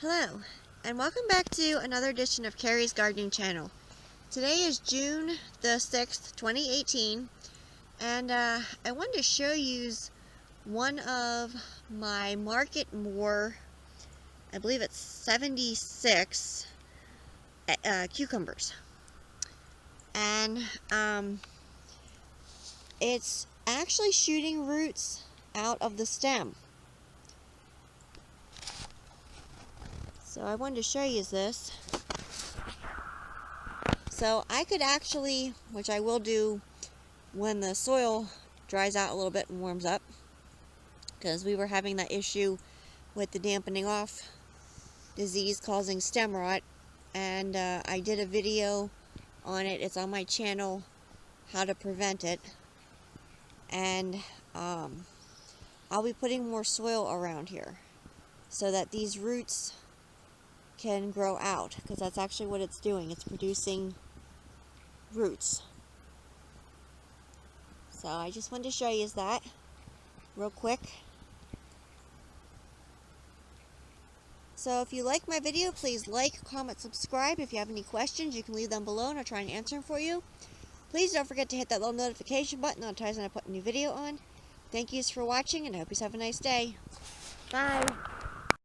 Hello, and welcome back to another edition of Carrie's Gardening Channel. Today is June the 6th, 2018, and I wanted to show you one of my Market More, I believe it's 76 cucumbers. And it's actually shooting roots out of the stem. So I wanted to show you this. So I could actually, which I will do when the soil dries out a little bit and warms up, because we were having that issue with the dampening off disease causing stem rot, and I did a video on it. It's on my channel, how to prevent it, and I'll be putting more soil around here so that these roots can grow out, because that's actually what it's doing. It's producing roots. So I just wanted to show you that real quick. So if you like my video, please like, comment, subscribe. If you have any questions, you can leave them below and I'll try and answer them for you. Please don't forget to hit that little notification button. That'll tell you when I put a new video on. Thank you for watching, and I hope you have a nice day. Bye.